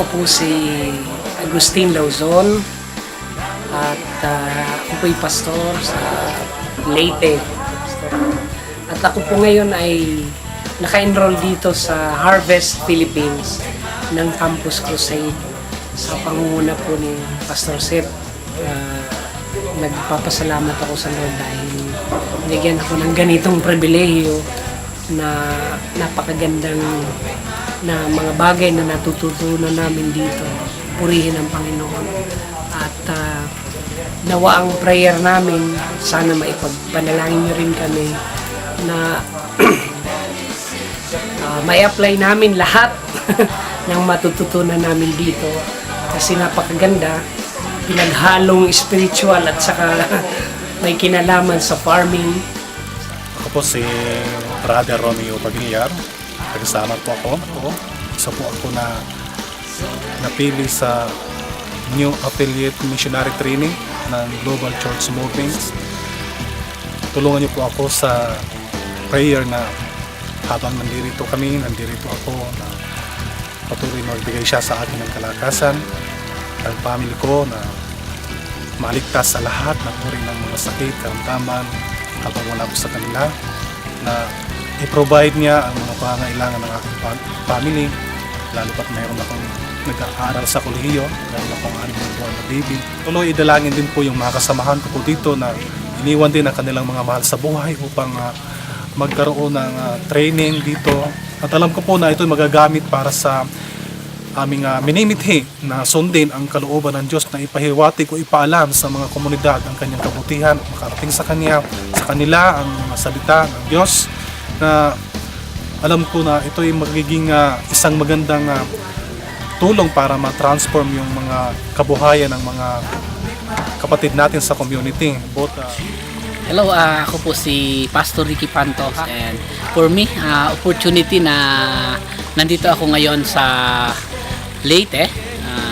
Ako po si Agustin Lauzon at ako po'y pastor sa Leyte. At ako po ngayon ay naka-enroll dito sa Harvest Philippines ng Campus Crusade sa pangunguna po ni Pastor Seth. Nagpapasalamat ako sa Lord dahil binigyan ako ng ganitong pribilehiyo na napakagandang na mga bagay na natututunan namin dito. Purihin ang Panginoon. At nawa ang prayer namin, sana maipagpanalangin nyo rin kami na may apply namin lahat ng matututunan namin dito. Kasi napakaganda, pinaghalong spiritual at saka may kinalaman sa farming. Ako po si Brother Romeo Pavillar. Kasama po ako. Isa po ako na napili sa New Affiliate Missionary Training ng Global Church Movements. Tulungan niyo po ako sa prayer na habang nandito ako na patuloy magbigay siya sa akin ng kalakasan, ang family ko na maligtas sa lahat ng uri ng mga sakit, karamdaman habang wala po sa kanila, na i-provide niya ang mga pangangailangan ng aking family, lalo pat mayroon akong nag-aaral sa kolehiyo, mayroon akong 6 buwan na baby. Tuloy idalangin din po yung mga kasamahan ko po dito na iniwan din ang kanilang mga mahal sa buhay upang magkaroon ng training dito. At alam ko po na ito magagamit para sa aming minimithi na sundin ang kalooban ng Diyos na ipahiwatig o ipaalam sa mga komunidad ang kanyang kabutihan, makarating sa kanila ang salita ng Diyos, na alam ko na ito ay magiging isang magandang tulong para ma-transform yung mga kabuhayan ng mga kapatid natin sa community. Hello, ako po si Pastor Ricky Pantos, and for me, opportunity na nandito ako ngayon sa Leyte,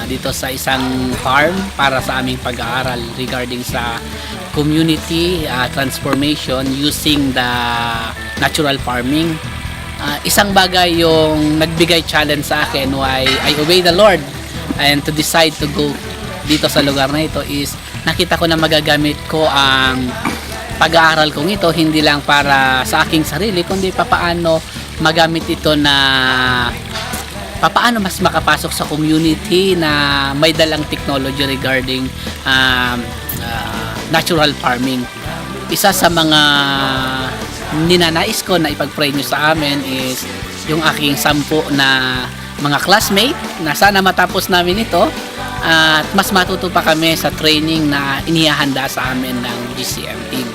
dito sa isang farm para sa aming pag-aaral regarding sa community transformation using the natural farming. Isang bagay yung nagbigay challenge sa akin why I obey the Lord and to decide to go dito sa lugar na ito is nakita ko na magagamit ko ang pag-aaral kong ito hindi lang para sa aking sarili kundi papaano magamit ito na papaano mas makapasok sa community na may dalang technology regarding natural farming. Isa sa mga ninanais ko na ipag-pray nyo sa amin is yung aking 10 na mga classmate na sana matapos namin ito at mas matuto pa kami sa training na inihahanda sa amin ng GCM team.